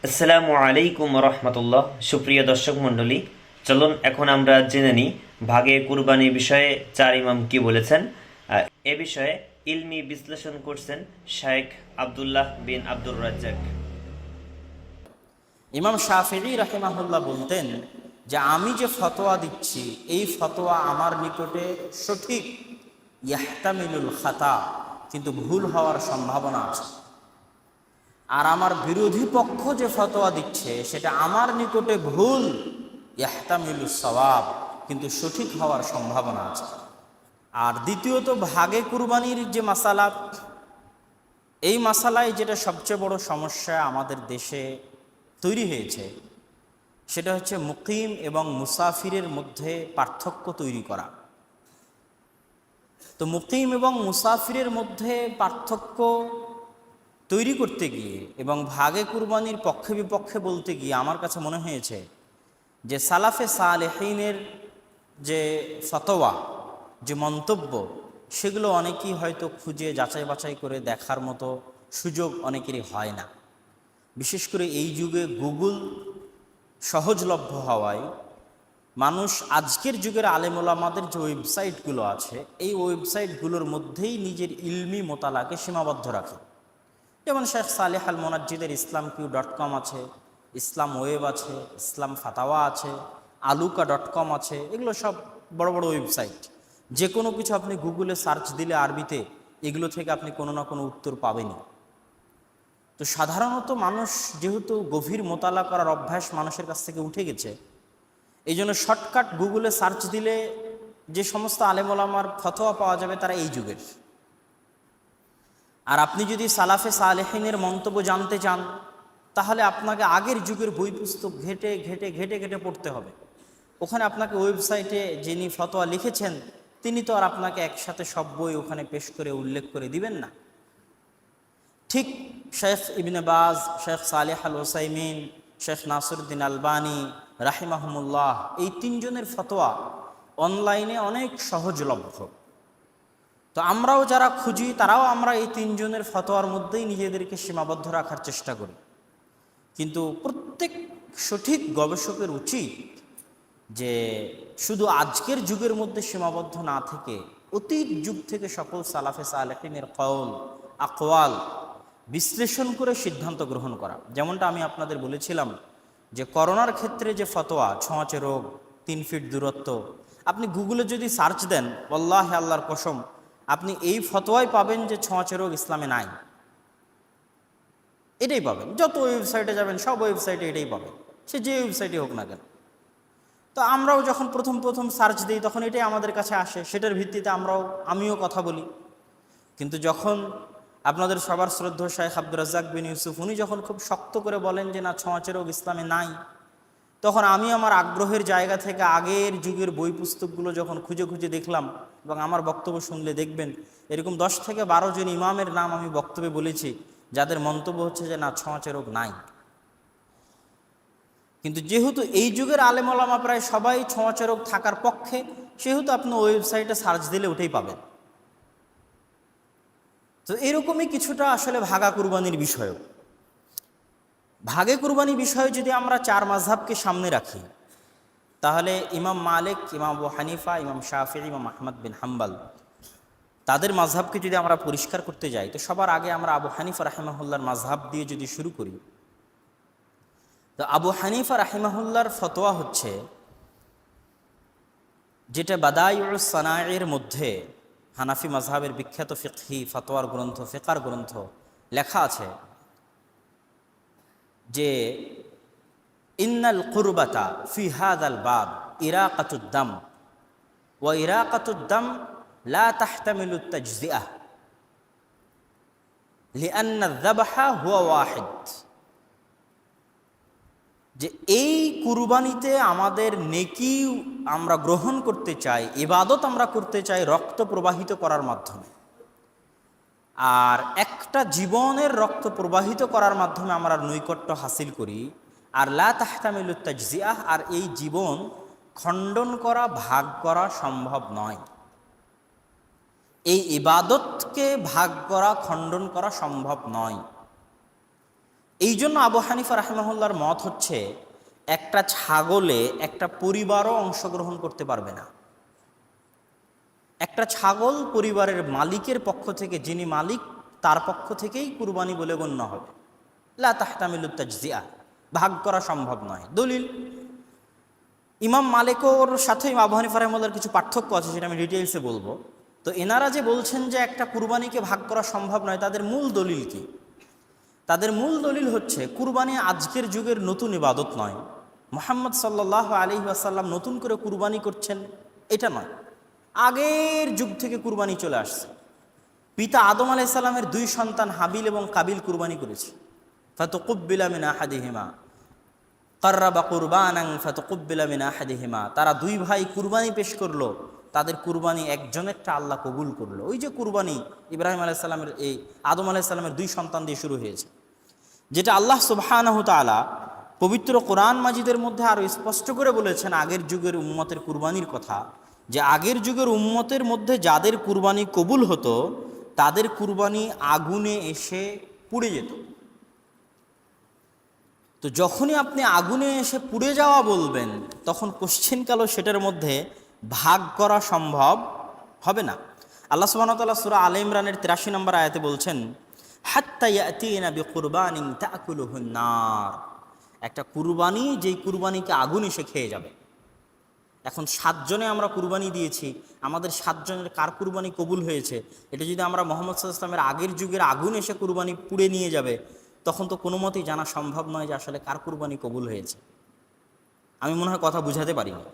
আসসালামু আলাইকুম রহমতুল্লাহ। সুপ্রিয় দর্শক মণ্ডলী, চলুন এখন আমরা জেনে নিই ভাগে কুরবানি বিষয়ে চার ইমাম কি বলেছেন। এ বিষয়ে ইলমি বিশ্লেষণ করছেন শায়েখ আব্দুল্লাহ বিন আব্দুর রাজ্জাক। ইমাম শাফিঈ রাহিমাহুল্লাহ বলতেন যে আমি যে ফতোয়া দিচ্ছি এই ফতোয়া আমার নিকটে সঠিক, ইয়াহতামিলুল খাতা, কিন্তু ভুল হওয়ার সম্ভাবনা আছে। আর আমার বিরোধী পক্ষ যে ফতোয়া দিচ্ছে সেটা আমার নিকটে ভুল, ইয়াহতামিলুস সওয়াব, কিন্তু সঠিক হওয়ার সম্ভাবনা আছে। আর দ্বিতীয়ত, ভাগে কুরবানির যে মাসালা, এই মাসালায় যেটা সবচেয়ে বড় সমস্যা আমাদের দেশে তৈরি হয়েছে সেটা হচ্ছে মুকিম এবং মুসাফিরের মধ্যে পার্থক্য তৈরি করা। তো মুকিম এবং মুসাফিরের মধ্যে পার্থক্য তৈরি করতে গিয়ে এবং ভাগে কুরবানির পক্ষে বিপক্ষে বলতে গিয়ে আমার কাছে মনে হয়েছে যে সালাফে সালেহিনের যে ফতোয়া, যে মন্তব্য, সেগুলো অনেকেই হয়তো খুঁজে যাচাই বাছাই করে দেখার মতো সুযোগ অনেকেরই হয় না। বিশেষ করে এই যুগে গুগল সহজলভ্য হওয়ায় মানুষ আজকের যুগের আলেম ওলামাদের যে ওয়েবসাইটগুলো আছে এই ওয়েবসাইটগুলোর মধ্যেই নিজের ইলমি মোতালাকে সীমাবদ্ধ রাখে। যেমন শেখ সালেহ আল মোনাজ্জিদের islamq.com আছে, ইসলাম ওয়েব আছে, ইসলাম ফাতাওয়া আছে, aluka.com আছে। এগুলো সব বড় বড় ওয়েবসাইট। যে কোনো কিছু আপনি গুগলে সার্চ দিলে আরবিতে, এগুলো থেকে আপনি কোনো না কোনো উত্তর পাবেনই। তো সাধারণত মানুষ যেহেতু গভীর মোতালা করার অভ্যাস মানুষের কাছ থেকে উঠে গেছে, এই জন্য শর্টকাট গুগলে সার্চ দিলে যে সমস্ত আলেম ওলামার ফতোয়া পাওয়া যাবে তারা এই যুগের। আর আপনি যদি সালাফে সালেহিনের মন্তব্য জানতে চান তাহলে আপনাকে আগের যুগের বই পুস্তক ঘেটে ঘেটে ঘেটে ঘেটে পড়তে হবে। ওখানে আপনাকে ওয়েবসাইটে যিনি ফতোয়া লিখেছেন তিনি তো আর আপনাকে একসাথে সব বই ওখানে পেশ করে উল্লেখ করে দিবেন না। ঠিক শেখ ইবনে বাজ, শেখ সালেহ আল ওসাইমিন, শেখ নাসিরউদ্দিন আলবানী রাহিমাহুমুল্লাহ, এই তিনজনের ফতোয়া অনলাইনে অনেক সহজলভ্য। তো আমরাও যারা খুঁজি তারাও আমরা এই তিনজনের ফতোয়ার মধ্যেই নিজেদেরকে সীমাবদ্ধ রাখার চেষ্টা করি। কিন্তু প্রত্যেক সঠিক গবেষকের উচিত যে শুধু আজকের যুগের মধ্যে সীমাবদ্ধ না থেকে অতীত যুগ থেকে সকল সালাফে সালেহিনের কওল, আকওয়াল বিশ্লেষণ করে সিদ্ধান্ত গ্রহণ করা। যেমনটা আমি আপনাদের বলেছিলাম যে করোনার ক্ষেত্রে যে ফতোয়া, ছোঁয়াচে রোগ, 3 ফিট দূরত্ব, আপনি গুগলে যদি সার্চ দেন, ওয়াল্লাহি আল্লাহর কসম, আপনি এই ফতোয়াই পাবেন যে ছোঁয়াচে রোগ ইসলামে নাই। এটাই পাবেন। যত ওয়েবসাইটে যাবেন সব ওয়েবসাইটে এটাই পাবেন, সে যে ওয়েবসাইটে হোক না কেন। তো আমরাও যখন প্রথম প্রথম সার্চ দিই তখন এটাই আমাদের কাছে আসে, সেটার ভিত্তিতে আমিও কথা বলি। কিন্তু যখন আপনাদের সবার শ্রদ্ধেয় শাইখ আব্দুর রাজ্জাক বিন ইউসুফ উনি যখন খুব শক্ত করে বলেন যে না, ছোঁয়াচে রোগ ইসলামে নাই, তখন আমি আমার আগ্রহের জায়গা থেকে আগের যুগের বই পুস্তকগুলো যখন খুঁজে খুঁজে দেখলাম, এবং আমার বক্তব্য শুনলে দেখবেন এরকম 10 থেকে 12 জন ইমামের নাম আমি বক্তব্যে বলেছি যাদের মন্তব্য হচ্ছে যে না, ছোঁয়াচে রোগ নাই। কিন্তু যেহেতু এই যুগের আলেম ওলামা প্রায় সবাই ছোঁয়াচে রোগ থাকার পক্ষে, সেহেতু আপনি ওয়েবসাইটে সার্চ দিলে ওটাই পাবেন। তো এরকমই কিছুটা আসলে ভাগা কুরবানির বিষয়ও। ভাগে কুরবানি বিষয়ে যদি আমরা 4 মাযহাবকে সামনে রাখি তাহলে ইমাম মালিক, ইমাম আবু হানিফা, ইমাম শাফিঈ, ইমাম আহমদ বিন হাম্বল, তাদের মাযহাবকে যদি আমরা পরিষ্কার করতে যাই তো সবার আগে আমরা আবু হানিফা রাহিমাহুল্লাহর মাযহাব দিয়ে যদি শুরু করি, তো আবু হানিফা রাহিমাহুল্লাহর ফতোয়া হচ্ছে, যেটা বাদায়ুস সানায়ের মধ্যে হানাফি মাযহাবের বিখ্যাত ফিকহি ফতোয়ার গ্রন্থ, ফিকার গ্রন্থ লেখা আছে যে ইন্নাল কুরবাতা ফি হাযাল বাব ইরাকাতুদ দাম ওয়া ইরাকাতুদ দাম লা তাহতামিলু তাজজিআহ লিআন্না আয-যাবহা হুয়া ওয়াহিদ। যে এই কুরবানিতে আমাদের নেকি আমরা গ্রহণ করতে চাই, ইবাদত আমরা করতে চাই রক্ত প্রবাহিত করার মাধ্যমে, আর একটা জীবনের রক্ত প্রবাহিত করার মাধ্যমে আমরা নৈকট্য হাসিল করি। আর লা তাহতামিলু তাজজিআহ, আর এই জীবন খণ্ডন করা, ভাগ করা সম্ভব নয়। এই ইবাদতকে ভাগ করা, খণ্ডন করা সম্ভব নয়। এই জন্য আবু হানিফা রাহিমাহুল্লাহর মত হচ্ছে একটা ছাগলে একটা পরিবারও অংশগ্রহণ করতে পারবে না। একটা ছাগল পরিবারের মালিকের পক্ষ থেকে, যিনি মালিক তার পক্ষ থেকেই কুরবানি বলে গণ্য হবে। লা তাহতামিলুত তাজজিয়া, ভাগ করা সম্ভব নয়। দলিল ইমাম মালিকর সাথে আবু হানিফা রাহিমাহুল্লাহর কিছু পার্থক্য আছে, সেটা আমি ডিটেইলসে বলবো। তো এনারা যে বলছেন যে একটা কুরবানিকে ভাগ করা সম্ভব নয়, তাদের মূল দলিল কি? তাদের মূল দলিল হচ্ছে কুরবানি আজকের যুগের নতুন ইবাদত নয়। মুহাম্মদ সাল্লাল্লাহু আলাইহি ওয়াসাল্লাম নতুন করে কুরবানি করছেন এটা নয়, আগের যুগ থেকে কুরবানি চলে আসছে। পিতা আদম আলাইহিস সালামের দুই সন্তান হাবিল এবং কাবিল কুরবানি করেছে। ফাতুকুব্বিলা মিন আহাদিহিমা কাররাবা কুরবানান ফাতুকুব্বিলা মিন আহাদিহিমা, তারা দুই ভাই কুরবানি পেশ করলো, তাদের কুরবানি একজনেরটা আল্লাহ কবুল করলো। ওই যে কুরবানি ইব্রাহিম আলাইহিস সালামের, এই আদম আলাইহিস সালামের দুই সন্তান দিয়ে শুরু হয়েছে, যেটা আল্লাহ সুবহানাহু তাআলা পবিত্র কোরআন মাজিদের মধ্যে আরো স্পষ্ট করে বলেছেন আগের যুগের উম্মতের কুরবানির কথা, যে আগের যুগের উম্মতের মধ্যে যাদের কুরবানি কবুল হতো তাদের কুরবানি আগুনে এসে পুড়ে যেত। তো যখনই আপনি আগুনে এসে পুড়ে যাওয়া বলবেন, তখন কোশ্চেনকালও সেটার মধ্যে ভাগ করা সম্ভব হবে না। আল্লাহ সুবহানাহু ওয়া তাআলা সূরা আলে ইমরানের 83 নম্বর আয়াতে বলছেন, হাত্তা ইয়াতিনা বিকুরবানিন তাকুলুহুন নার, একটা কুরবানি যেই কুরবানিকে আগুন এসে খেয়ে যাবে। এখন 7 জনে আমরা কুরবানি দিয়েছি, আমাদের 7 জনের কার কুরবানি কবুল হয়েছে, এটা যদি আমরা মুহাম্মদ সাল্লাল্লাহু আলাইহি ওয়াসাল্লামের আগের যুগের আগুন এসে কুরবানি পুড়ে নিয়ে যাবে, তখন তো কোনো মতেই জানা সম্ভব নয় যে আসলে কার কুরবানি কবুল হয়েছে। আমি মনে হয় কথা বুঝাতে পারিনি।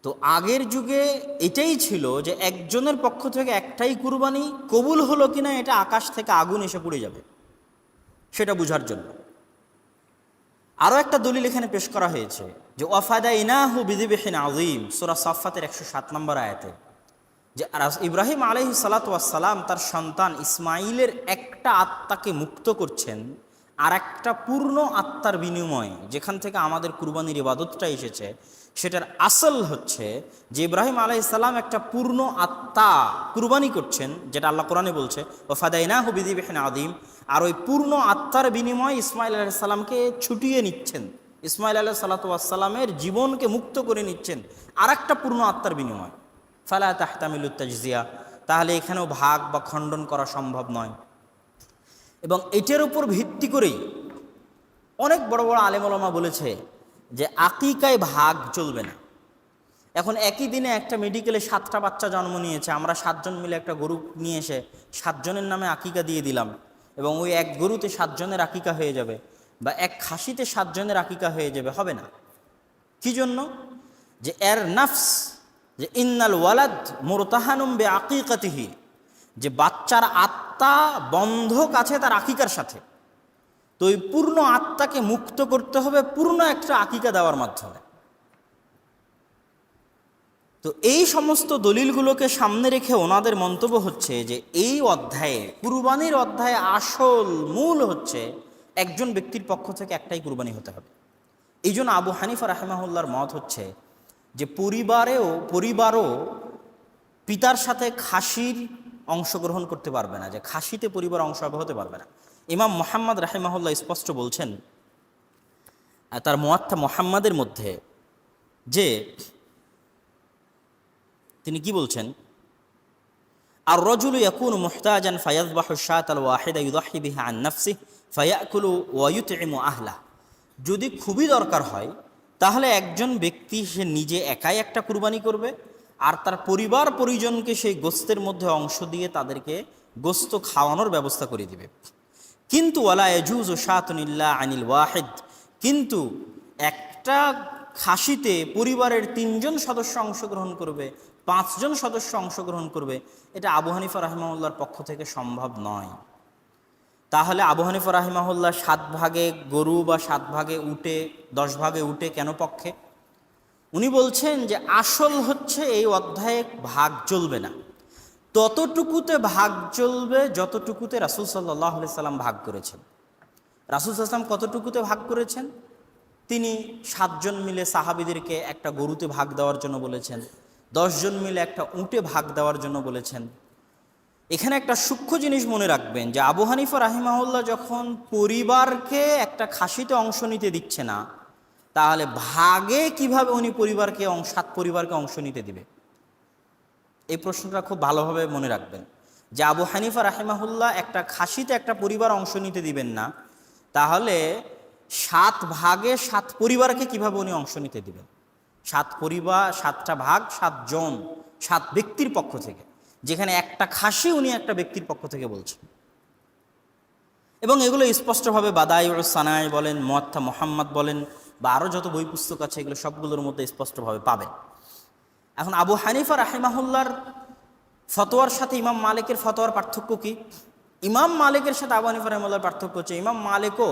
তো আগের যুগে এটাই ছিল যে একজনের পক্ষ থেকে একটাই কুরবানি কবুল হলো কিনা এটা আকাশ থেকে আগুন এসে পুড়ে যাবে, সেটা বোঝার জন্য আরও একটা দলিল এখানে পেশ করা হয়েছে, যে ওয়াফাদাইনাহু বিযিবহিন আযীম, সূরা সাফফাতের 107 নম্বর আয়াতে, যে ইব্রাহিম আলাইহিস সালাতু ওয়াস সালাম তার সন্তান ইসমাইলের একটা আত্মাকে মুক্ত করছেন আর একটা পূর্ণ আত্মার বিনিময়ে, যেখান থেকে আমাদের কুরবানির ইবাদতটা এসেছে, সেটার আসল হচ্ছে যে ইব্রাহিম আলাইহিস সালাম একটা পূর্ণ আত্মা কুরবানি করছেন, যেটা আল্লাহ কোরআনে বলছে ওয়াফাদাইনাহু বিযিবহিন আযীম, আর ওই পূর্ণ আত্মার বিনিময়ে ইসমাইল আলাইহিস সালামকে ছুটিয়ে নিচ্ছেন, ইসমাইল আলাইহিস সালাতু ওয়াস সালামের জীবনকে মুক্ত করে নিচ্ছেন আর একটা পূর্ণ আত্মার বিনিময়। ফালা তাহতামিলুত তাজজিয়া, তাহলে এখানেও ভাগ বা খণ্ডন করা সম্ভব নয়। এবং এটার উপর ভিত্তি করেই অনেক বড় বড় আলেম ওলামা বলেছে যে আকিকায় ভাগ চলবে না। এখন একই দিনে একটা মেডিকেলে 7টা বাচ্চা জন্ম নিয়েছে, আমরা 7 জন মিলে একটা গরু নিয়ে এসে 7 জনের নামে আকিকা দিয়ে দিলাম, এবং ওই এক গরুতে 7 জনের আকিকা হয়ে যাবে, বা এক খাসিতে 7 জনের আকিকা হয়ে যাবে, হবে না। কি জন্য? যে এর নাফস, যে ইন্নাল ওয়ালাদ মুরতাহানুম বে আকিকাতিহি, যে বাচ্চার আত্মা বন্ধক আছে তার আকিকার সাথে। তো ওই পূর্ণ আত্মাকে মুক্ত করতে হবে পূর্ণ একটা আকিকা দেওয়ার মাধ্যমে। তো এই সমস্ত দলিলগুলোকে সামনে রেখে ওনাদের মন্তব্য হচ্ছে যে এই অধ্যায়ে, কুরবানির অধ্যায়ে আসল মূল হচ্ছে একজন ব্যক্তির পক্ষ থেকে একটাই কুরবানি হতে হবে। এই জন্য আবু হানিফা রাহিমাহুল্লাহর মত হচ্ছে যে পরিবারও পিতার সাথে খাসির অংশগ্রহণ করতে পারবে না, যে খাসিতে পরিবার অংশ হতে পারবে না। ইমাম মুহাম্মদ রাহিমাহুল্লাহ স্পষ্ট বলছেন তার মুওয়াত্তা মুহাম্মাদের মধ্যে, যে তিনি কি বলছেন, আর রজুলু ইয়াকুনু মুহতাজান ফায়াযবাহু শাতাল ওয়াহিদা ইউদাহি বিহা আন নাফসিহি ফায়াকুলু ওয়া ইউতঈমু আহলা, যদি খুবই দরকার হয় তাহলে একজন ব্যক্তি সে নিজে একাই একটা কুরবানি করবে আর তার পরিবার পরিজনকে সেই গোস্তের মধ্যে অংশ দিয়ে তাদেরকে গোস্ত খাওয়ানোর ব্যবস্থা করে দিবে। কিন্তু ওয়ালা ইয়াজুজু শাতুন ইল্লা আনিল ওয়াহিদ, কিন্তু একটা খাসিতে পরিবারের 3 জন সদস্য অংশগ্রহণ করবে, 5 জন সদস্য অংশগ্রহণ করবে, এটা আবু হানিফা রাহিমাহুল্লাহর পক্ষ থেকে সম্ভব নয়। তাহলে আবু হানিফা রাহিমাহুল্লাহ 7 ভাগে গরু বা 7 ভাগে উটে 10 ভাগে উটে কেন পক্ষে? উনি বলছেন যে আসল হচ্ছে এই অধ্যায়ে ভাগ চলবে না, ততটুকুতে ভাগ চলবে যতটুকুতে রাসূল সাল্লাল্লাহু আলাইহি সাল্লাম ভাগ করেছেন। রাসূল সাল্লাল্লাহু আলাইহি সাল্লাম কতটুকুতে ভাগ করেছেন? তিনি 7 জন মিলে সাহাবীদেরকে একটা গরুতে ভাগ দেওয়ার জন্য বলেছেন, 10 জন মিলে একটা উটে ভাগ দেওয়ার জন্য বলেছেন, এখানে একটা সূক্ষ্ম জিনিস মনে রাখবেন যে আবু হানিফা রাহিমাহুল্লাহ যখন পরিবারকে একটা খাসিতে অংশ নিতে দিচ্ছে না, তাহলে ভাগে কিভাবে উনি পরিবারকে 7 পরিবারকে অংশ নিতে দিবে? এই প্রশ্নটা খুব ভালোভাবে মনে রাখবেন যে আবু হানিফা রাহিমাহুল্লাহ একটা খাসিতে একটা পরিবার অংশ নিতে দিবেন না, তাহলে 7 ভাগে 7 পরিবারকে কিভাবে উনি অংশ নিতে দিবেন? 7 পরিবার, 7টা ভাগ, 7 জন, 7 ব্যক্তির পক্ষ থেকে, যেখানে একটা খাসি উনি একটা ব্যক্তির পক্ষ থেকে বলছেন। এবং এগুলো স্পষ্টভাবে বাদাইউস সানাই বলেন, মুয়াত্তা মুহাম্মদ বলেন, বা আরও যত বই পুস্তক আছে এগুলো সবগুলোর মধ্যে স্পষ্টভাবে পাবেন। এখন আবু হানিফা রাহিমাহুল্লাহর ফতোয়ার সাথে ইমাম মালিকের ফতোয়ার পার্থক্য কি? ইমাম মালিকের সাথে আবু হানিফা রাহিমাহুল্লাহর পার্থক্য হচ্ছে, ইমাম মালিকও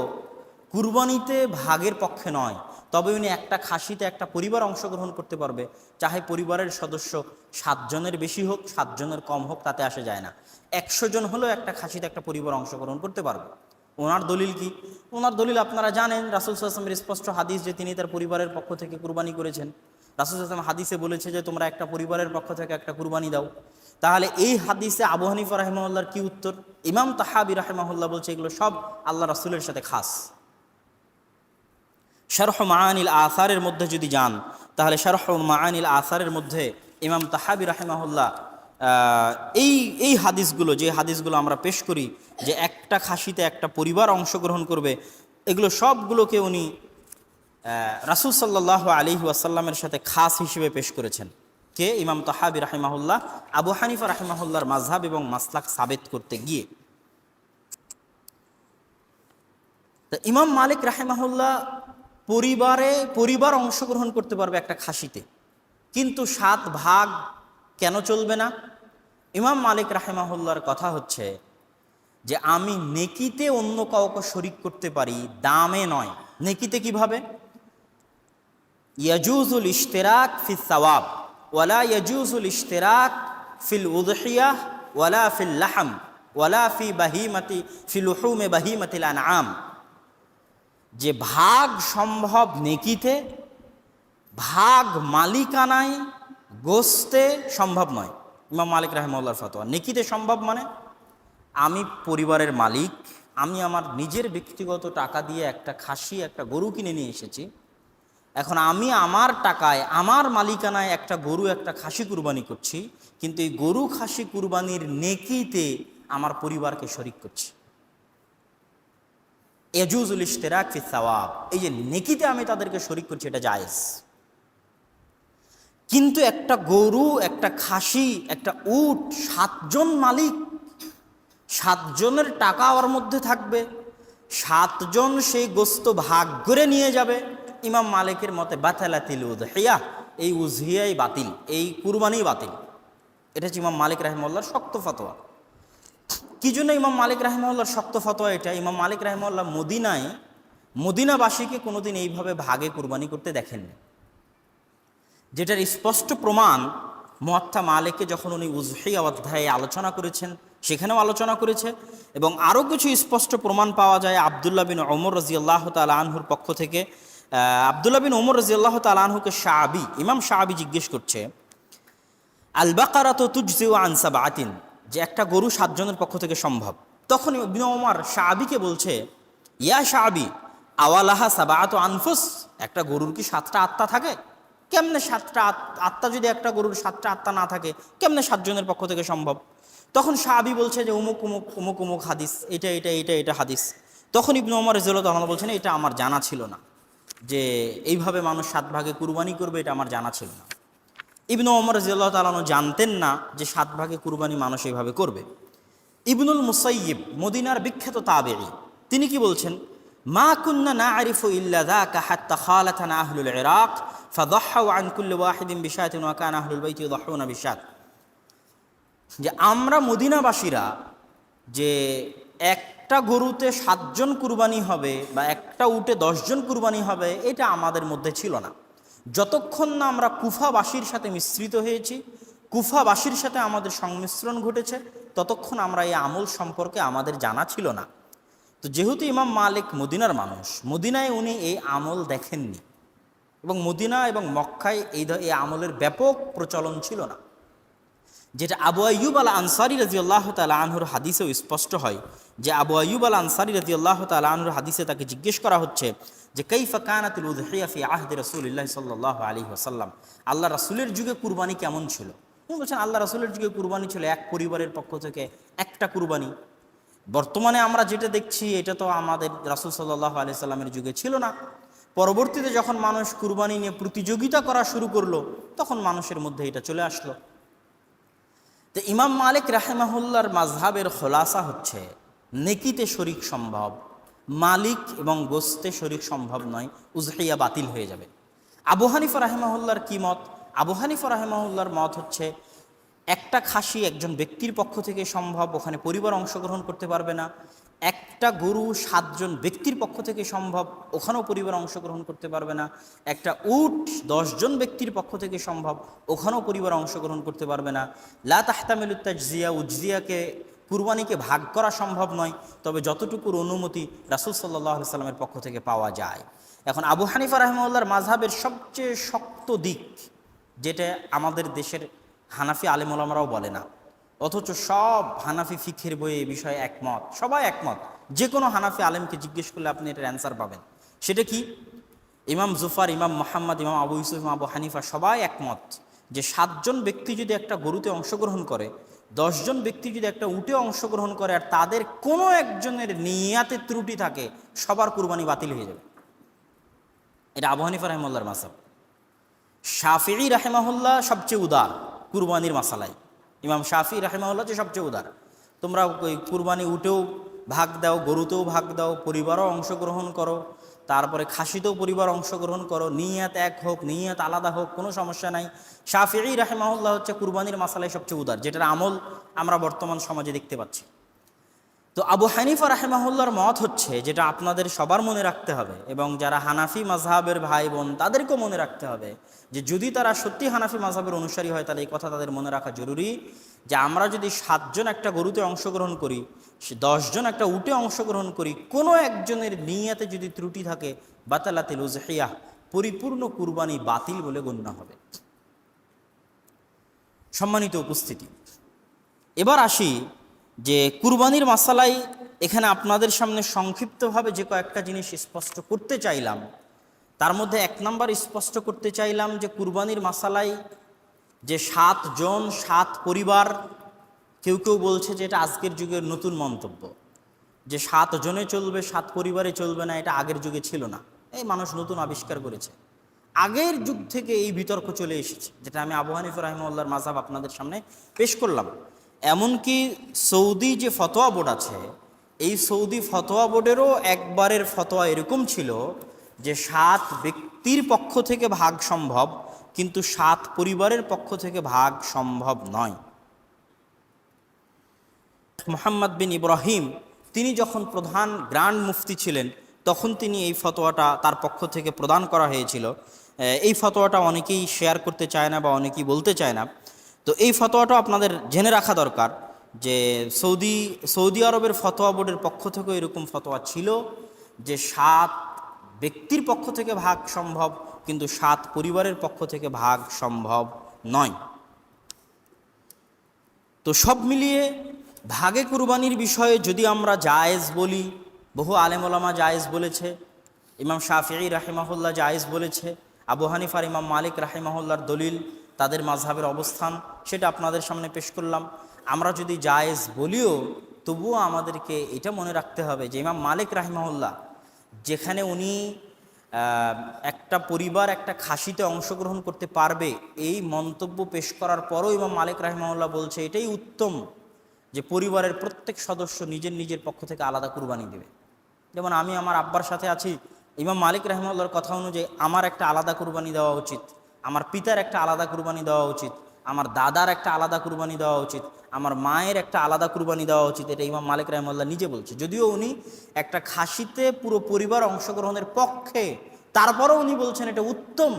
কুরবানিতে ভাগের পক্ষে নয়, তবে উনি একটা খাসিতে একটা পরিবার অংশগ্রহণ করতে পারবে, চাহে পরিবারের সদস্য 7 জনের বেশি হোক 7 জনের কম হোক, তাতে আসে যায় না। 100 জন হলেও একটা খাসিতে একটা পরিবার অংশগ্রহণ করতে পারবে। ওনার দলিল কি? ওনার দলিল আপনারা জানেন, রাসূল সাল্লাল্লাহু আলাইহি ওয়াসাল্লামের স্পষ্ট হাদিস যে তিনি তার পরিবারের পক্ষ থেকে কুরবানি করেছেন। রাসূল সাল্লাল্লাহু আলাইহি ওয়াসাল্লাম হাদিসে বলেছে যে তোমরা একটা পরিবারের পক্ষ থেকে একটা কুরবানি দাও। তাহলে এই হাদিসে আবু হানিফা রাহিমাহুল্লাহর কি উত্তর? ইমাম তাহাবি রাহিমাহুল্লাহ বলছে এগুলো সব আল্লাহ রাসূলের সাথে খাস। শারহ মাআনিল আসারের মধ্যে যদি যান, তাহলে শারহ মাআনিল আসারের মধ্যে ইমাম তাহাবি রাহিমাহুল্লাহ এই হাদিসগুলো, যে হাদিসগুলো আমরা পেশ করি যে একটা খাসিতে একটা পরিবার অংশগ্রহণ করবে, এগুলো সবগুলোকে উনি রাসূল সাল্লাল্লাহু আলাইহি ওয়াসাল্লামের সাথে খাস হিসেবে পেশ করেছেন। কে? ইমাম তাহাবি রাহিমাহুল্লাহ আবু হানিফা রাহিমাহুল্লাহর মাযহাব এবং মাসলাক সাবেত করতে গিয়ে। তো ইমাম মালিক রাহিমাহুল্লাহ পরিবার অংশগ্রহণ করতে পারবে একটা খাসিতে, কিন্তু 7 ভাগ কেন চলবে না? ইমাম মালিক রাহিমাহুল্লাহর কথা হচ্ছে যে আমি নেকিতে অন্য কাউকে শরিক করতে পারি, দামে নয়। নেকিতে কিভাবে? ইয়াজুজুল ইশতিরাক ফিস সাওয়াব ওয়ালা ইয়াজুজুল ইশতিরাক ফিল উযহিয়াহ ওয়ালা ফিল লাহম ওয়ালা ফি লুহুমে বাহিমাতিল আনআম। যে ভাগ সম্ভব নেকিতে, ভাগ মালিকানায় গোস্তে সম্ভব নয়। ইমাম মালিক রাহিমাহুল্লাহর ফতোয়া। নেকিতে সম্ভব মানে আমি পরিবারের মালিক, আমি আমার নিজের ব্যক্তিগত টাকা দিয়ে একটা খাসি, একটা গরু কিনে নিয়ে এসেছি। এখন আমি আমার টাকায়, আমার মালিকানায় একটা গরু, একটা খাসি কুরবানি করছি, কিন্তু এই গরু খাসি কুরবানির নেকিতে আমার পরিবারকে শরিক করছি। ইয়াজুজুল ইশতিরাক ফিস সাওয়াব, এই যে নেকিতে আমি তাদেরকে শরিক করছি, এটা জায়েজ। কিন্তু একটা গরু, একটা খাসি, একটা উট, 7 জন মালিক, 7 জনের টাকা ওর মধ্যে থাকবে, 7 জন সেই গোস্ত ভাগ করে নিয়ে যাবে। ইমাম মালিকের মতে বাতালাতিল উযহিয়া, এই উযহিয়াই বাতিল, এই কুরবানি বাতিল। এটা হচ্ছে ইমাম মালিক রাহিমাহুল্লাহর শক্ত ফতোয়া। কি জন্য ইমাম মালিক রাহিমাহুল্লাহর শক্ত ফতোয়া এটা? ইমাম মালিক রাহিমাহুল্লাহ মদিনাবাসীকে কোনোদিন এইভাবে ভাগে কুরবানি করতে দেখেননি, যেটার স্পষ্ট প্রমাণ মুয়াত্তা মালিকে যখন উনি উযহিয়া অধ্যায়ে আলোচনা করেছেন, সেখানেও আলোচনা করেছে। এবং আরও কিছু স্পষ্ট প্রমাণ পাওয়া যায় আব্দুল্লাহ বিন ওমর রাদিয়াল্লাহু তাআলা আনহুর পক্ষ থেকে। আব্দুল্লাহ বিন ওমর রাদিয়াল্লাহু তাআলা আনহুকে ইমাম শাআবী জিজ্ঞেস করছে, আল বাকারাতু তুজজিউ আন সাবআতিন, যে একটা গরু 7 জনের পক্ষ থেকে সম্ভব। তখন ইবনে ওমর শাআবীকে বলছে, ইয়া শাআবী, আওয়ালাহা সাবআতু আনফুস, একটা গরুর কি 7টা আত্মা থাকে? কেমনে 7টা আত্মা? যদি একটা গরুর 7টা আত্মা না থাকে, কেমনে 7 জনের পক্ষ থেকে সম্ভব? তখন শাআবী বলছে যে অমুক অমুক অমুক অমুক হাদিস, এটা হাদিস। তখন ইবনে ওমর রাদিয়াল্লাহু তাআলা বলছেন, এটা আমার জানা ছিল না যে এইভাবে মানুষ 7 ভাগে কুরবানি করবে, এটা আমার জানা ছিল না। ইবনে ওমর রাদিয়াল্লাহু তাআলা জানতেন না যে 7 ভাগে কুরবানি মানুষ এইভাবে করবে। ইবনুল মুসাইয়িব, মদিনার বিখ্যাত তাবেঈ, তিনি কি বলছেন? মা কুন্না না'রিফু ইল্লা যাকা হাত্তা খালাতানা আহলুল ইরাক ফাদাহু আন কুল্লি ওয়াহিদিন বিশাতিন ওয়া কানা আহলুল বাইতি ইয়াদাহুনা বিশাত। যে আমরা মদিনাবাসীরা যে একটা গরুতে 7 জন কুরবানি হবে বা একটা উটে 10 জন কুরবানি হবে, এটা আমাদের মধ্যে ছিল না। যতক্ষণ না আমরা কুফাবাসীর সাথে মিশ্রিত হয়েছি, কুফাবাসীর সাথে আমাদের সংমিশ্রণ ঘটেছে, ততক্ষণ আমরা এই আমল সম্পর্কে আমাদের জানা ছিল না। তো যেহেতু ইমাম মালিক মদিনার মানুষ, মদিনায় উনি এই আমল দেখেননি, এবং মদিনা এবং মক্কায় এই আমলের ব্যাপক প্রচলন ছিল না। যেটা আবু আইয়ুব আল আনসারী রাদিয়াল্লাহু তাআলা আনহুর হাদিসেও স্পষ্ট হয়, যে আবু আইয়ুব আল আনসারী রাদিয়াল্লাহু তাআলা আনহুর হাদিসে তাকে জিজ্ঞেস করা হচ্ছে যে কাইফা কানাতুল উযহিয়া ফি আহদি রাসূলিল্লাহ সাল্লাল্লাহু আলাইহি ওয়াসাল্লাম, আল্লাহ রাসূলের যুগে কুরবানি কেমন ছিল? তিনি বলছেন আল্লাহ রাসূলের যুগে কুরবানি ছিল এক পরিবারের পক্ষ থেকে একটা কুরবানি। বর্তমানে আমরা যেটা দেখছি এটা তো আমাদের রাসূল সাল্লাল্লাহু আলাইহি সাল্লামের যুগে ছিল না। পরবর্তীতে যখন মানুষ কুরবানি নিয়ে প্রতিযোগিতা করা শুরু করলো, তখন মানুষের মধ্যে এটা চলে আসলো। তো ইমাম মালিক রাহিমাহুল্লাহর মাযহাবের খোলাসা হচ্ছে নেকিতে শরিক সম্ভব, মালিক এবং গোস্তে শরিক সম্ভব নয়, উযহিয়া বাতিল হয়ে যাবে। আবু হানিফা রাহিমাহুল্লাহর কি মত? আবু হানিফা রাহিমাহুল্লাহর মত হচ্ছে একটা খাসি একজন ব্যক্তির পক্ষ থেকে সম্ভব, ওখানে পরিবার অংশগ্রহণ করতে পারবে না। একটা গরু 7 জন ব্যক্তির পক্ষ থেকে সম্ভব, ওখানেও পরিবার অংশগ্রহণ করতে পারবে না। একটা উট 10 জন ব্যক্তির পক্ষ থেকে সম্ভব, ওখানেও পরিবার অংশগ্রহণ করতে পারবে না। লা তাহতামিলুত তাজজিয়া, উজজিয়াকে কুরবানিকে ভাগ করা সম্ভব নয়, তবে যতটুকুর অনুমতি রাসূল সাল্লাল্লাহু আলাইহি সাল্লামের পক্ষ থেকে পাওয়া যায়। এখন আবু হানিফা রাহিমাহুল্লাহর মাযহাবের সবচেয়ে শক্ত দিক, যেটা আমাদের দেশের হানাফি আলেম ওলামারাও বলে না, অথচ সব হানাফি ফিকহের বইয়ে এই বিষয়ে একমত, সবাই একমত। যে কোনো হানাফি আলেমকে জিজ্ঞেস করলে আপনি এটার অ্যান্সার পাবেন। সেটা কি? ইমাম জুফার, ইমাম মোহাম্মদ, ইমাম আবু ইউসুফ, ইমাম আবু হানিফা সবাই একমত যে 7 জন ব্যক্তি যদি একটা গরুতে অংশগ্রহণ করে, 10 জন ব্যক্তি যদি একটা উটে অংশগ্রহণ করে, আর তাদের কোনো একজনের নিয়াতে ত্রুটি থাকে, সবার কুরবানি বাতিল হয়ে যাবে। এটা আবু হানিফা রাহিমাহুল্লাহর মাযহাব। শাফিঈ রাহিমাহুল্লাহ সবচেয়ে উদার কুরবানির মাসালায়। ইমাম শাফিঈ রাহিমাহুল্লাহ যে সবচেয়ে উদার, তোমরা ওই কুরবানি উটেও ভাগ দাও, গরুতেও ভাগ দাও, পরিবারও অংশগ্রহণ করো, তারপরে খাসিতেও পরিবার অংশগ্রহণ করো, নিয়াত এক হোক, নিয়াত আলাদা হোক, কোনো সমস্যা নাই। শাফিঈ রাহিমাহুল্লাহ হচ্ছে কুরবানির মাসালায় সবচেয়ে উদার, যেটার আমল আমরা বর্তমান সমাজে দেখতে পাচ্ছি। তো আবু হানিফা রাহিমাহুল্লাহর মত হচ্ছে, যেটা আপনাদের সবার মনে রাখতে হবে, এবং যারা হানাফি মাযহাবের ভাই বোন তাদেরকেও মনে রাখতে হবে, যে যদি তারা সত্যি হানাফি মাযহাবের অনুসারী হয়, তাহলে এই কথা তাদের মনে রাখা জরুরি, যে আমরা যদি 7 জন একটা গরুতে অংশগ্রহণ করি, 10 জন একটা উটে অংশগ্রহণ করি, কোনো একজনের নিয়াতে যদি ত্রুটি থাকে, বাতালাতিল উযহিয়াহ, পরিপূর্ণ কুরবানি বাতিল বলে গণ্য হবে। সম্মানিত উপস্থিতি, এবার আসি যে কুরবানির মাসালায় এখানে আপনাদের সামনে সংক্ষিপ্তভাবে যে কয়েকটা জিনিস স্পষ্ট করতে চাইলাম, তার মধ্যে 1 নাম্বার স্পষ্ট করতে চাইলাম যে কুরবানির মাসালায় যে 7 জন 7 পরিবার, কেউ কেউ বলছে যে এটা আজকের যুগের নতুন মন্তব্য, যে 7 জনে চলবে, 7 পরিবারে চলবে না, এটা আগের যুগে ছিল না, এই মানুষ নতুন আবিষ্কার করেছে। আগের যুগ থেকে এই বিতর্ক চলে এসেছে, যেটা আমি আবু হানিফা রাহিমাহুল্লাহর মাযহাব আপনাদের সামনে পেশ করলাম। এমনকি সৌদি যে ফতোয়া বোর্ড আছে, এই সৌদি ফতোয়া বোর্ডেরও একবারের ফতোয়া এরকম ছিল যে 7 ব্যক্তির পক্ষ থেকে ভাগ সম্ভব, কিন্তু 7 পরিবারের পক্ষ থেকে ভাগ সম্ভব নয়। মুহাম্মদ বিন ইব্রাহিম তিনি যখন প্রধান গ্র্যান্ড মুফতি ছিলেন, তখন তিনি এই ফতোয়াটা তার পক্ষ থেকে প্রদান করা হয়েছিল। এই ফতোয়াটা অনেকেই শেয়ার করতে চায় না বা অনেকেই বলতে চায় না। তো এই ফতোয়াটা আপনাদের জেনে রাখা দরকার যে সৌদি আরবের ফতোয়া বোর্ডের পক্ষ থেকেও এরকম ফতোয়া ছিল যে 7 ব্যক্তির পক্ষ থেকে ভাগ সম্ভব, কিন্তু 7 পরিবারের পক্ষ থেকে ভাগ সম্ভব নয়। তো সব মিলিয়ে ভাগে কুরবানির বিষয়ে যদি আমরা জায়েজ বলি, বহু আলেম ওলামা জায়েজ বলেছে, ইমাম শাফিঈ রাহিমাহুল্লাহ জায়েজ বলেছে, আবু হানিফার ইমাম মালিক রাহিমাহুল্লাহর দলিল, তাদের মাযহাবের অবস্থান, সেটা আপনাদের সামনে পেশ করলাম। আমরা যদি জায়েজ বলিও, তবুও আমাদেরকে এটা মনে রাখতে হবে যে ইমাম মালিক রাহিমাহুল্লাহ, যেখানে উনি একটা পরিবার একটা খাসিতে অংশগ্রহণ করতে পারবে, এই মন্তব্য পেশ করার পরও ইমাম মালিক রাহিমাহুল্লাহ বলছে এটাই উত্তম যে পরিবারের প্রত্যেক সদস্য নিজের নিজের পক্ষ থেকে আলাদা কুরবানি দেবে। যেমন আমি আমার আব্বার সাথে আছি, ইমাম মালিক রাহিমাহুল্লাহর কথা অনুযায়ী আমার একটা আলাদা কুরবানি দেওয়া উচিত, আমার পিতার একটা আলাদা কুরবানি দেওয়া উচিত, আমার দাদার একটা আলাদা কুরবানি দেওয়া উচিত, আমার মায়ের একটা আলাদা কুরবানি দেওয়া উচিত। এটা ইমাম মালিক রাহিমাহুল্লাহ নিজে বলছে, যদিও উনি একটা খাসিতে পুরো পরিবার অংশগ্রহণের পক্ষে, তারপরও উনি বলছেন এটা উত্তম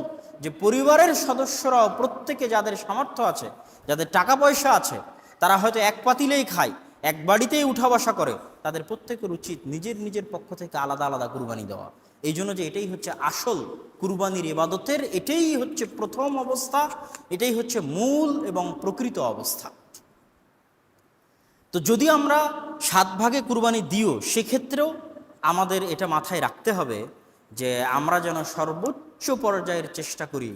যে পরিবারের সদস্যরাও প্রত্যেকে যাদের সামর্থ্য আছে, যাদের টাকা পয়সা আছে, তারা হয়তো এক পাতিলেই খায়, এক বাড়িতেই উঠা বসা করে, তাদের প্রত্যেকের উচিত নিজের নিজের পক্ষ থেকে আলাদা আলাদা কুরবানি দেওয়া। এই জন্য যে এটাই হচ্ছে আসল কুরবানির ইবাদতের, এটাই হচ্ছে প্রথম অবস্থা, এটাই হচ্ছে মূল এবং প্রকৃত অবস্থা। তো যদি আমরা 7 ভাগে কুরবানি দিও, সেক্ষেত্রেও আমাদের এটা মাথায় রাখতে হবে যে আমরা যেন সর্বোচ্চ পর্যায়ের চেষ্টা করি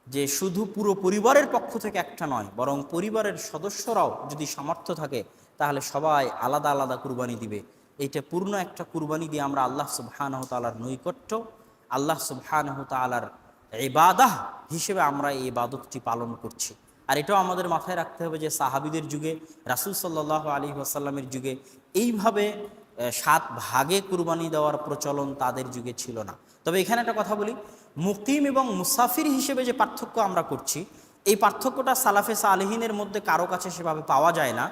যে শুধু পুরো পরিবারের পক্ষ থেকে একটা নয়, বরং পরিবারের সদস্যরাও যদি সামর্থ্য থাকে তাহলে সবাই আলাদা আলাদা কুরবানি দিবে। এইটা পূর্ণ একটা কুরবানি দিয়ে আমরা আল্লাহ সুবহানাহু ওয়া তাআলার নৈকট্য, আল্লাহ সুবহানাহু ওয়া তাআলার ইবাদাহ হিসেবে আমরা এই ইবাদতটি পালন করছি। আর এটাও আমাদের মাথায় রাখতে হবে যে সাহাবীদের যুগে, রাসূল সাল্লাল্লাহু আলাইহি ওয়াসাল্লামের যুগে এইভাবে 7 ভাগে কুরবানি দেওয়ার প্রচলন তাদের যুগে ছিল না। তবে এখানে একটা কথা বলি, মুকিম এবং মুসাফির হিসেবে যে পার্থক্য আমরা করছি, এই পার্থক্যটা সালাফে সালেহিনের মধ্যে কারো কাছে সেভাবে পাওয়া যায় না।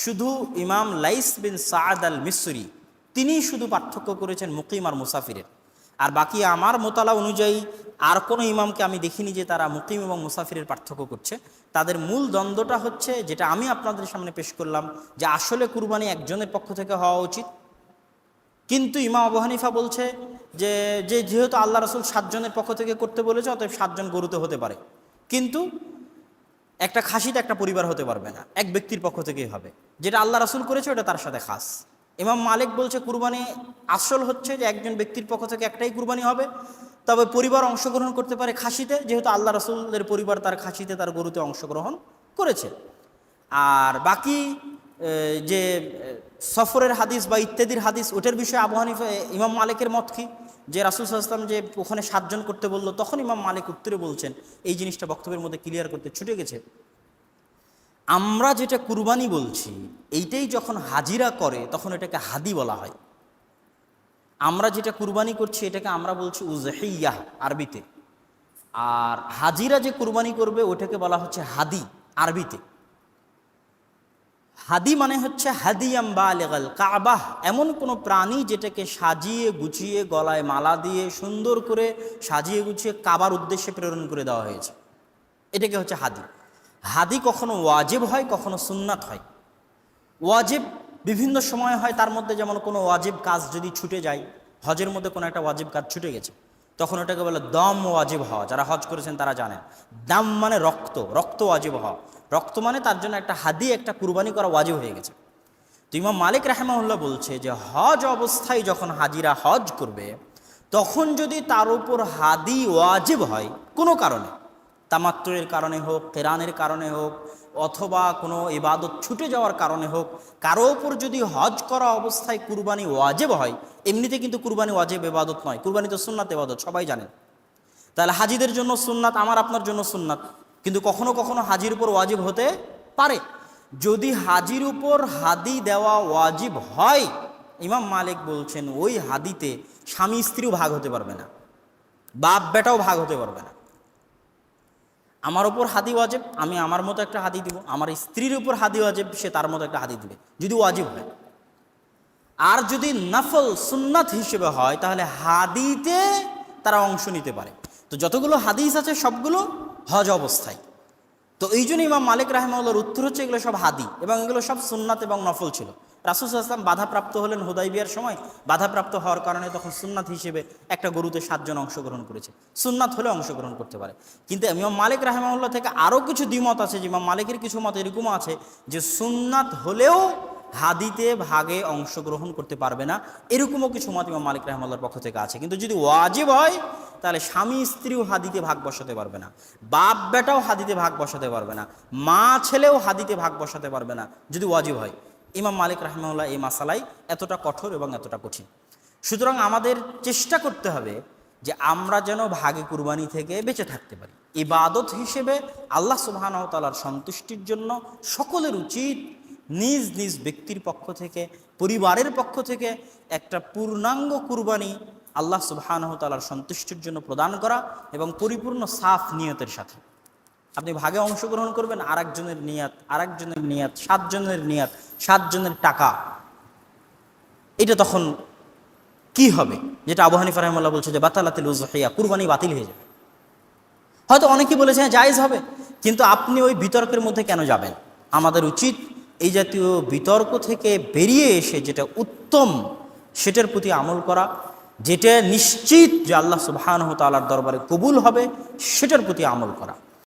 শুধু ইমাম লাইস বিন সাদ আল মিসরি তিনি শুধু পার্থক্য করেছেন মুকিম আর মুসাফিরের। আর বাকি আমার মোতালা অনুযায়ী আর কোনো ইমামকে আমি দেখিনি যে তারা মুকিম এবং মুসাফিরের পার্থক্য করছে। তাদের মূল দ্বন্দ্বটা হচ্ছে যেটা আমি আপনাদের সামনে পেশ করলাম, যে আসলে কুরবানি একজনের পক্ষ থেকে হওয়া উচিত, কিন্তু ইমাম আবু হানিফা বলছে যে যেহেতু আল্লাহ রাসূল 7 জনের পক্ষ থেকে করতে বলেছে, অতএব 7 জন গরুতে হতে পারে, কিন্তু একটা খাসিতে একটা পরিবার হতে পারবে না, এক ব্যক্তির পক্ষ থেকেই হবে। যেটা আল্লাহ রাসূল করেছে ওটা তার সাথে খাস। ইমাম মালিক বলছে কুরবানি আসল হচ্ছে যে একজন ব্যক্তির পক্ষ থেকে একটাই কুরবানি হবে, তবে পরিবার অংশগ্রহণ করতে পারে খাসিতে, যেহেতু আল্লাহ রাসূলের পরিবার তার খাসিতে, তার গরুতে অংশগ্রহণ করেছে। আর বাকি যে সফরের হাদিস বা ইত্যাদির হাদিস, ওটার বিষয়ে আবু হানিফা ইমাম মালিকের মত কি, যে রাসূল সাল্লাল্লাহু আলাইহি ওয়াসাল্লাম যে ওখানে 7 জন করতে বললো, তখন ইমাম মালিক উত্তরে বলছেন, এই জিনিসটা বক্তব্যের মধ্যে ক্লিয়ার করতে ছুটে গেছে, আমরা যেটা কুরবানি বলছি এইটাই যখন হাজিরা করে তখন এটাকে হাদি বলা হয়। আমরা যেটা কুরবানি করছি এটাকে আমরা বলছি উযহিয়াহ আরবিতে, আর হাজিরা যে কুরবানি করবে ওটাকে বলা হচ্ছে হাদি আরবিতে। হাদি মানে হচ্ছে হাদিয়াম বালিগাল কাবাহ, এমন কোনো প্রাণী যেটাকে সাজিয়ে গুছিয়ে গলায় মালা দিয়ে সুন্দর করে সাজিয়ে গুছিয়ে কাবার উদ্দেশ্যে প্রেরণ করে দেওয়া হয়েছে, এটাকে হচ্ছে হাদি। হাদি কখনো ওয়াজিব হয়, কখনো সুন্নাত হয়। ওয়াজিব বিভিন্ন সময় হয়, তার মধ্যে যেমন কোনো ওয়াজিব কাজ যদি ছুটে যায়, হজের মধ্যে কোনো একটা ওয়াজিব কাজ ছুটে গেছে, তখন ওটাকে বলে দম ওয়াজিব হওয়া। যারা হজ করেছেন তারা জানেন, দাম মানে রক্ত, রক্ত ওয়াজিব হওয়া, রক্ত মানে তার জন্য একটা হাদি, একটা কুরবানি করা ওয়াজিব হয়ে গেছে। তো ইমাম মালিক রাহিমাহুল্লাহ বলছে যে হজ অবস্থায় যখন হাজিরা হজ করবে, তখন যদি তার উপর হাদি ওয়াজিব হয় কোনো কারণে, তামাত্তুয়ের কারণে হোক, কেরানের কারণে হোক, অথবা কোনো ইবাদত ছুটে যাওয়ার কারণে হোক, কারো উপর যদি হজ করা অবস্থায় কুরবানি ওয়াজিব হয়, এমনিতে কিন্তু কুরবানি ওয়াজিব ইবাদত নয়, কুরবানি তো সুন্নাত ইবাদত, সবাই জানেন। তাহলে হাজিদের জন্য সুন্নাত, আমার আপনার জন্য সুন্নাত, কিন্তু কখনো কখনো হাজির উপর ওয়াজিব হতে পারে। যদি হাজির উপর হাদি দেওয়া ওয়াজিব হয়, ইমাম মালিক বলছেন ওই হাদিতে স্বামী স্ত্রীও ভাগ হতে পারবে না, বাপ বেটাও ভাগ হতে পারবে না। আমার উপর হাদি ওয়াজিব, আমি আমার মতো একটা হাদি দিব, আমার স্ত্রীর উপর হাদি ওয়াজিব, সে তার মতো একটা হাদি দিবে, যদি ওয়াজিব হয়। আর যদি নফল সুন্নাত হিসেবে হয়, তাহলে হাদিতে তারা অংশ নিতে পারে। তো যতগুলো হাদিস আছে সবগুলো হজ অবস্থায়। তো এই জন্য ইমাম মালিক রাহিমাহুল্লাহর উত্তর হচ্ছে এগুলো সব হাদি, এবং এগুলো সব সুন্নাত এবং নফল ছিল। রাসূল সাল্লাল্লাহু আলাইহি ওয়াসাল্লাম বাধাপ্রাপ্ত হলেন হুদাইবিয়ার সময়, বাধাপ্রাপ্ত হওয়ার কারণে তখন সুন্নাত হিসেবে একটা গরুতে 7 জন অংশগ্রহণ করেছে, সুন্নাত হলে অংশগ্রহণ করতে পারে। কিন্তু ইমাম মালিক রাহিমাহুল্লাহ থেকে আরও কিছু দ্বিমত আছে, যে ইমাম মালিকের কিছু মত এরকমও আছে যে সুন্নাত হলেও হাদিতে ভাগে অংশগ্রহণ করতে পারবে না, এরকমও কিছু মত ইমাম মালিক রাহিমাহুল্লাহর পক্ষ থেকে আছে। কিন্তু যদি ওয়াজিব হয়, তাহলে স্বামী স্ত্রীও হাদিতে ভাগ বসাতে পারবে না, বাপ বেটাও হাদিতে ভাগ বসাতে পারবে না, মা ছেলেও হাদিতে ভাগ বসাতে পারবে না, যদি ওয়াজিব হয়। ইমাম মালিক রাহিমাহুল্লাহ এই মাসালাই এতটা কঠোর এবং এতটা কঠিন। সুতরাং আমাদের চেষ্টা করতে হবে যে আমরা যেন ভাগে কুরবানি থেকে বেঁচে থাকতে পারি। ইবাদত হিসেবে আল্লাহ সুবহানাহু ওয়া তাআলার সন্তুষ্টির জন্য সকলের উচিত নিজ নিজ ব্যক্তির পক্ষ থেকে, পরিবারের পক্ষ থেকে একটা পূর্ণাঙ্গ কুরবানি আল্লাহ সুবহানাহু ওয়া তাআলার সন্তুষ্টির জন্য প্রদান করা, এবং পরিপূর্ণ সাফ নিয়তের সাথে। আপনি ভাগে অংশগ্রহণ করবেন, আরেকজনের নিয়াত, আরেকজনের নিয়াত, 7 জনের নিয়াত, 7 জনের টাকা, এটা তখন কি হবে? যেটা আবু হানিফা রাহিমাহুল্লাহ বলছে যে বাতালাতুল উযহিয়া, কুরবানি বাতিল হয়ে যাবে। হয়তো অনেকেই বলেছেন জায়েজ হবে, কিন্তু আপনি ওই বিতর্কের মধ্যে কেন যাবেন? আমাদের উচিত এই জাতীয় বিতর্ক থেকে বেরিয়ে এসে যেটা উত্তম সেটার প্রতি আমল করা, যেটা নিশ্চিত যে আল্লাহ সুবহানাহু ওয়া তাআলার দরবারে কবুল হবে সেটার প্রতি আমল করা।